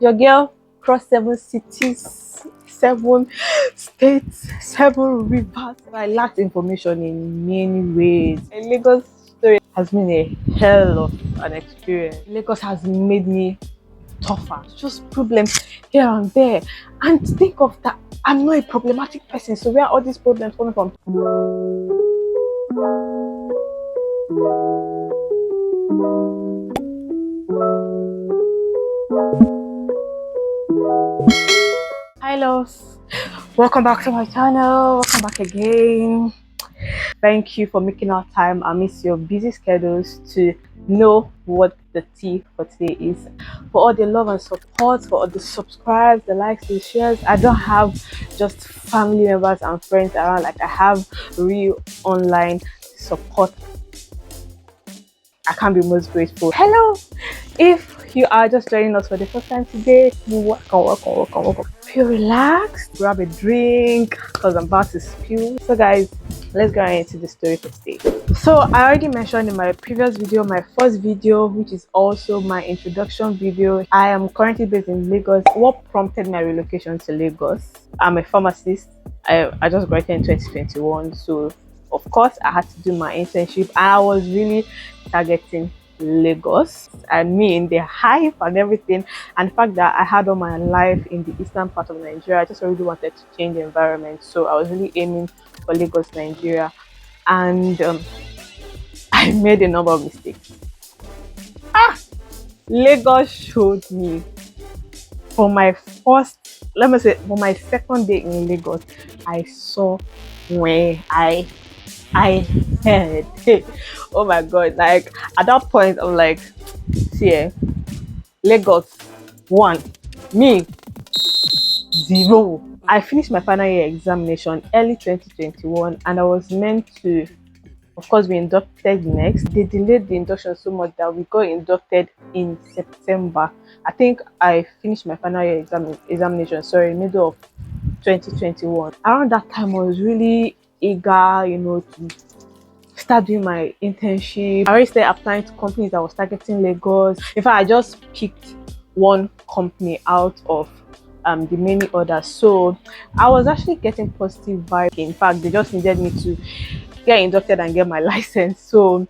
Your girl crossed 7 cities, 7 states, 7 rivers. I lacked information in many ways. And Lagos story has been a hell of an experience. Lagos has made me tougher. Just problems here and there. And think of that. I'm not a problematic person. So where are all these problems coming from? Hi loves, welcome back to my channel. Welcome back again. Thank you for making our time amidst your busy schedules to know what the tea for today is. For all the love and support, for all the subscribes, the likes, the shares. I don't have just family members and friends around, like I have real online support. I can't be most grateful. Hello, if you are just joining us for the first time today, welcome. Feel relaxed, grab a drink because I'm about to spill. So guys, let's go right into the story for today. So I already mentioned in my previous video, my first video, which is also my introduction video, I am currently based in Lagos. What prompted my relocation to Lagos? I'm a pharmacist. I just graduated in 2021, so of course I had to do my internship, and I was really targeting Lagos. I mean the hype and everything, and the fact that I had all my life in the eastern part of Nigeria. I just really wanted to change the environment, so I was really aiming for Lagos, Nigeria. And I made a number of mistakes. Lagos showed me for my first, let me say, for my second day in Lagos, I saw where I heard. Oh my god, like at that point I'm like, see, Lagos 1, me 0. I finished my final year examination early 2021, and I was meant to, of course, be inducted next. They delayed the induction so much that we got inducted in September. I think I finished my final year examination, sorry, middle of 2021. Around that time I was really eager, to start doing my internship. I already started applying to companies that was targeting Lagos. In fact, I just picked one company out of the many others. So I was actually getting positive vibes. In fact, they just needed me to get inducted and get my license. So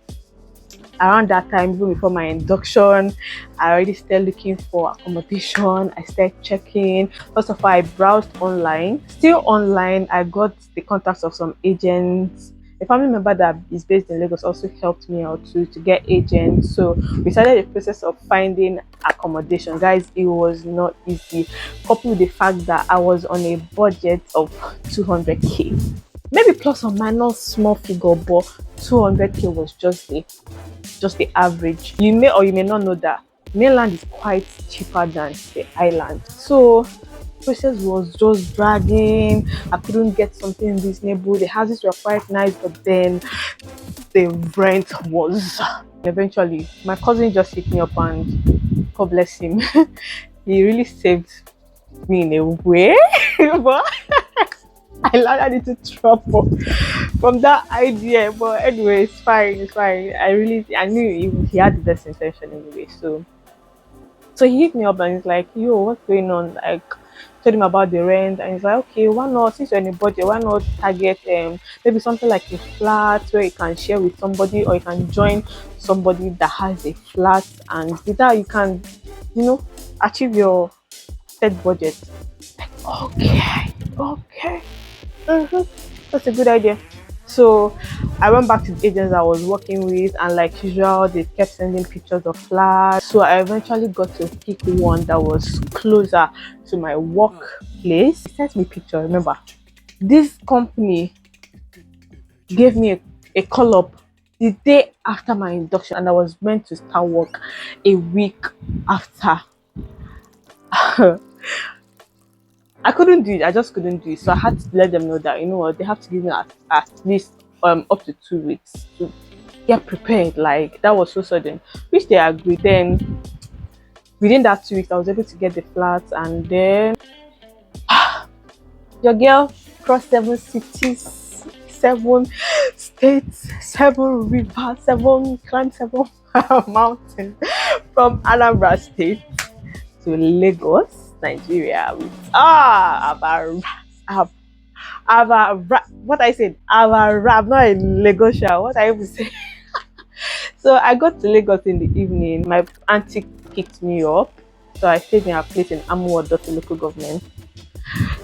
around that time, even before my induction, I already started looking for accommodation. I started checking. First of all, I browsed online. Still online, I got the contacts of some agents. A family member that is based in Lagos also helped me out to get agents. So we started the process of finding accommodation. Guys, it was not easy. Coupled with the fact that I was on a budget of 200k. Maybe plus or minus small figure, but 200k was just the average. You may or you may not know that mainland is quite cheaper than the island. So process was just dragging. I couldn't get something reasonable. The houses were quite nice, but then the rent was. Eventually my cousin just hit me up, and God bless him, he really saved me in a way. But I landed into trouble from that idea. But anyway, it's fine. I knew he had the best intention anyway. So he hit me up and he's like, yo, what's going on? Like, told him about the rent, and he's like, okay, why not, since you're in a budget, why not target maybe something like a flat where you can share with somebody, or you can join somebody that has a flat, and with that you can, achieve your set budget. Like, okay. That's a good idea. So I went back to the agents I was working with, and like usual, they kept sending pictures of flats. So I eventually got to pick one that was closer to my workplace. He sent me picture. Remember, this company gave me a call up the day after my induction, and I was meant to start work a week after. I couldn't do it. I just couldn't do it. So I had to let them know that, you know what, they have to give me at least up to 2 weeks to get prepared. Like, that was so sudden, which they agreed. Then within that 2 weeks, I was able to get the flats, and then your girl crossed 7 cities, 7 states, 7 rivers, climbed 7 mountains from Anambra State to Lagos, Nigeria with what I said, not in Lagos, what I even say. So I got to Lagos in the evening. My auntie picked me up. So I stayed in her place in Amuwo Odofin local government.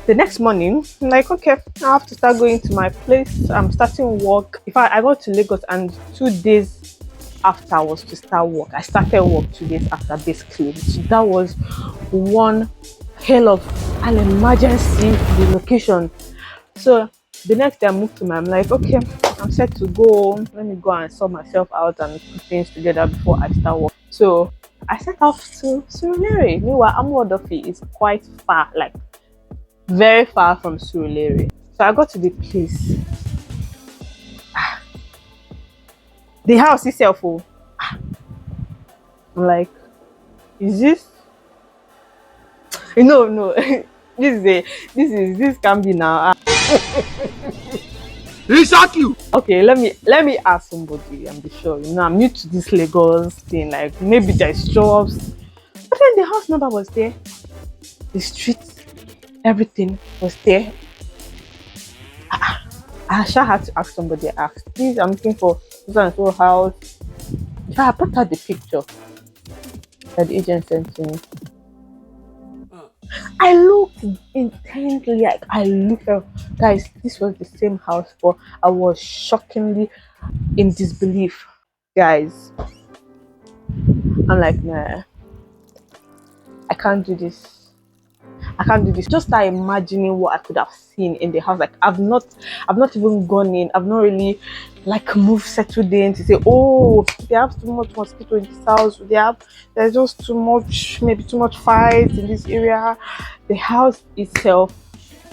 The next morning, I'm like, okay, I have to start going to my place. I'm starting work. In fact, I got to Lagos and 2 days after I was to start work. I started work 2 days after basically. So that was one hell of an emergency relocation. So the next day I moved to I'm like, okay, I'm set to go. Let me go and sort myself out and put things together before I start work. So I set off to Surulere. Meanwhile, Amuwo Odofin is quite far, like very far from Surulere. So I got to the place. The house itself, oh, I'm like, is this? No. This can be now. He shot you. Okay, let me ask somebody and be sure. I'm new to this Lagos thing. Like maybe there's jobs, but then the house number was there, the street, everything was there. I shall have to ask somebody. Ask, please, I'm looking for this and so house. So I put out the picture that the agent sent to me. I looked intently, like I looked at, guys, this was the same house, but I was shockingly in disbelief, guys. I'm like, nah, I can't do this. I can't do this. Just start imagining what I could have seen in the house. Like I've not even gone in. I've not really like moved, settled in to say, oh, they have too much mosquito in this house. There's just too much, maybe too much fight in this area. The house itself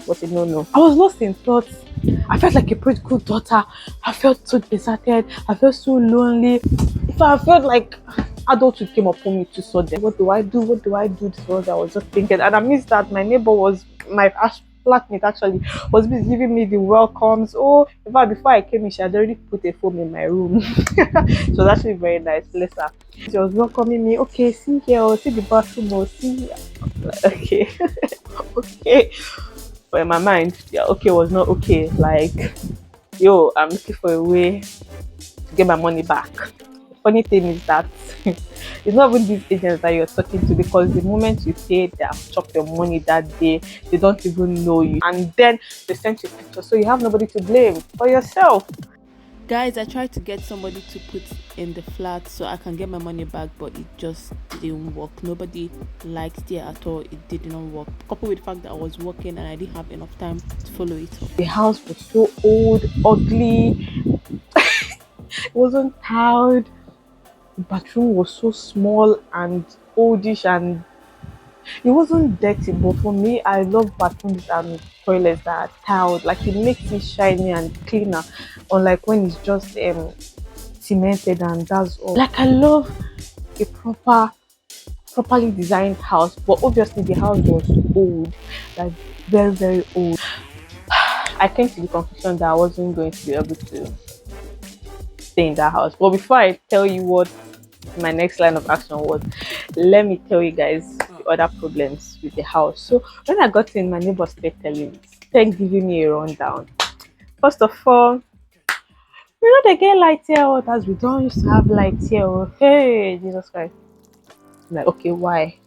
was a no. I was lost in thoughts. I felt like a prodigal daughter. I felt so deserted. I felt so lonely. I felt like adulthood came upon me too sudden. What do I do? This was I was just thinking. And I missed that my neighbor was my flatmate actually was giving me the welcomes. Oh, in fact, before I came in, she had already put a phone in my room. It was actually very nice. Bless her. She was welcoming me. Okay, see here, see the bathroom, see. Okay. Okay. But in my mind, yeah, okay was not okay. Like, yo, I'm looking for a way to get my money back. The funny thing is that it's not even these agents that you're talking to, because the moment you pay, they have chopped your money that day. They don't even know you, and then they send you a picture, so you have nobody to blame for yourself. Guys, I tried to get somebody to put in the flat so I can get my money back, but it just didn't work. Nobody liked it at all. It did not work. Coupled with the fact that I was working and I didn't have enough time to follow it up. The house was so old, ugly. It wasn't tiled. The bathroom was so small and oldish, and it wasn't dirty. But for me, I love bathrooms and toilets that are tiled. Like it makes it shiny and cleaner, unlike when it's just cemented and that's all. Like I love a properly designed house, but obviously the house was old, like very, very old. I came to the conclusion that I wasn't going to be able to stay in that house. But before I tell you what my next line of action was, let me tell you guys the other problems with the house. So when I got in, my neighbor started giving me a rundown. First of all, they get lights here, as we don't used to have lights here. Oh, hey, Jesus Christ. I'm like, okay, why?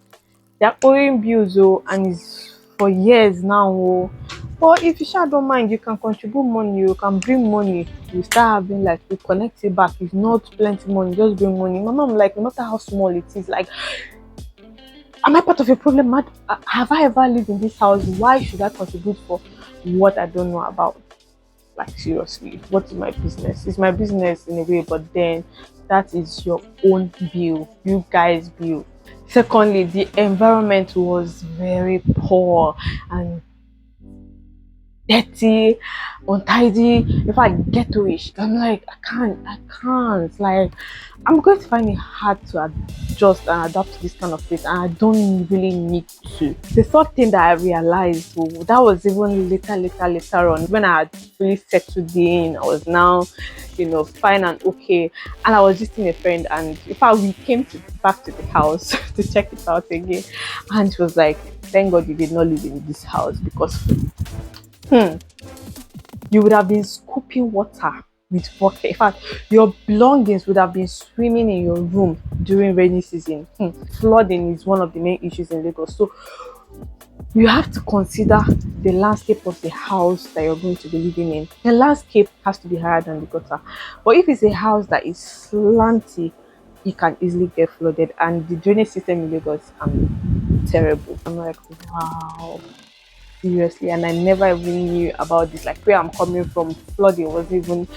They're owing bills, and it's for years now. Oh. But if you don't mind, you can contribute money, you can bring money, you start having like you connect it back. If not plenty money, just bring money. My mom, like, no matter how small it is, like, am I part of a problem? Have I ever lived in this house? Why should I contribute for what I don't know about? Like, seriously, what is my business? It's my business in a way, but then that is your own bill, you guys' bill. Secondly, the environment was very poor and dirty, untidy, in fact ghettoish. I'm like, I can't. Like, I'm going to find it hard to adjust and adapt to this kind of place, and I don't really need to. The third thing that I realized, that was even later on, when I had really settled in, I was now, fine and okay, and I was visiting a friend, and in fact we came back to the house to check it out again, And she was like, thank God you did not live in this house because hmm, you would have been scooping water with bucket. In fact, your belongings would have been swimming in your room during rainy season. Flooding is one of the main issues in Lagos. So you have to consider the landscape of the house that you're going to be living in. The landscape has to be higher than the gutter. But if it's a house that is slanty, it can easily get flooded. And the drainage system in Lagos can be terrible. I'm like, wow, seriously. And I never even knew about this. Like where I'm coming from, flooding wasn't even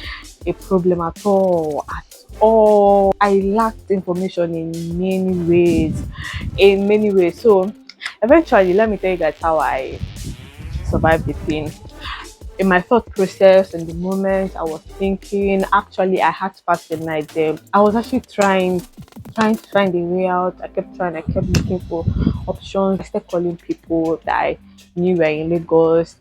a problem at all. At all. I lacked information in many ways. In many ways. So eventually, let me tell you guys how I survived the pain. In my thought process, in the moment I was thinking, actually I had to pass the night there. I was actually trying to find a way out. I kept trying, I kept looking for options. I started calling people that I knew were in Lagos,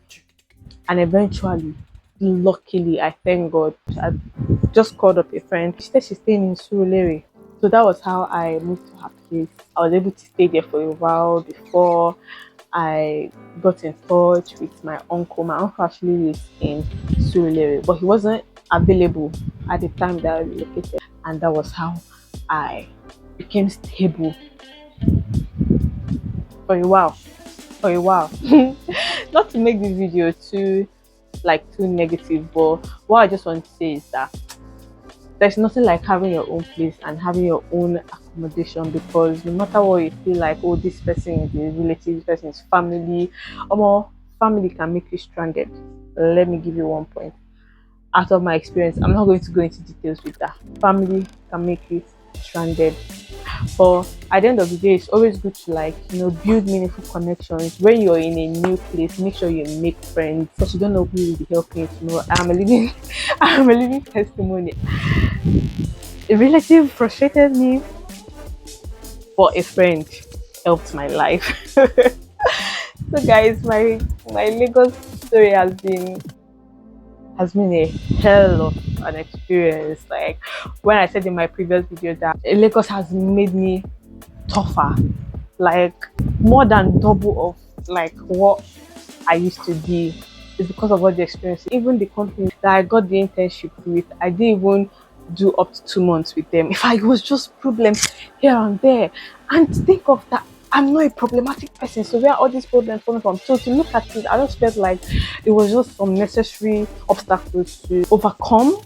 and eventually, luckily, I thank God, I just called up a friend. She said she's staying in Surulere. So that was how I moved to her place. I was able to stay there for a while before I got in touch with my uncle. My uncle actually lives in Surulere, but he wasn't available at the time that I relocated. And that was how I became stable for a while. For a while. Not to make this video too negative, but what I just want to say is that there's nothing like having your own place and having your own accommodation, because no matter what you feel like, oh, this person is a relative, this person is family, or more, family can make you stranded. Let me give you one point. Out of my experience, I'm not going to go into details with that. Family can make you stranded. But at the end of the day, it's always good to build meaningful connections. When you're in a new place, make sure you make friends, because you don't know who will be helping you tomorrow. I'm a living I'm a living testimony. A relative frustrated me, but a friend helped my life. So guys, my Lagos story has been a hell of an experience. Like when I said in my previous video that Lagos has made me tougher, like more than double of like what I used to be. It's because of all the experiences. Even the company that I got the internship with, I didn't even do up to 2 months with them. In fact, it was just problems here and there. And think of that, I'm not a problematic person. So where are all these problems coming from? So to look at it, I just felt like it was just some necessary obstacles to overcome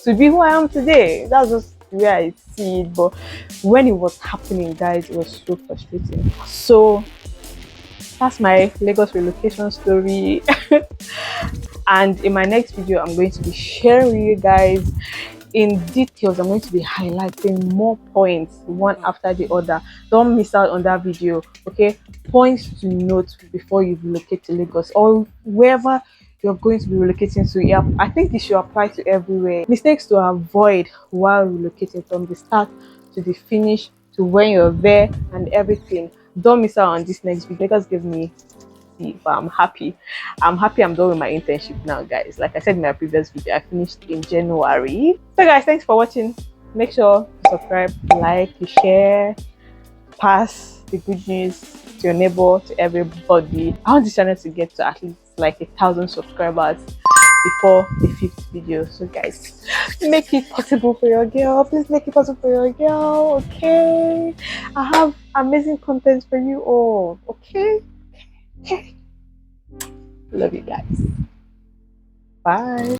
to be who I am today. That's just the way I see it. But when it was happening, guys, it was so frustrating. So that's my Lagos relocation story. And in my next video, I'm going to be sharing with you guys in details. I'm going to be highlighting more points one after the other. Don't miss out on that video. Okay, points to note before you relocate to Lagos or wherever you're going to be relocating to. Yeah, I think it should apply to everywhere. Mistakes to avoid while relocating from the start to the finish to when you're there and everything. Don't miss out on this next video. Lagos give me, but I'm happy. I'm done with my internship now, guys. Like I said in my previous video, I finished in January. So guys, thanks for watching. Make sure to subscribe, like, share, pass the good news to your neighbor, to everybody. I want this channel to get to at least like 1,000 subscribers before the 5th video. So guys, make it possible for your girl. Please make it possible for your girl. Okay, I have amazing content for you all. Okay. Love you guys. Bye.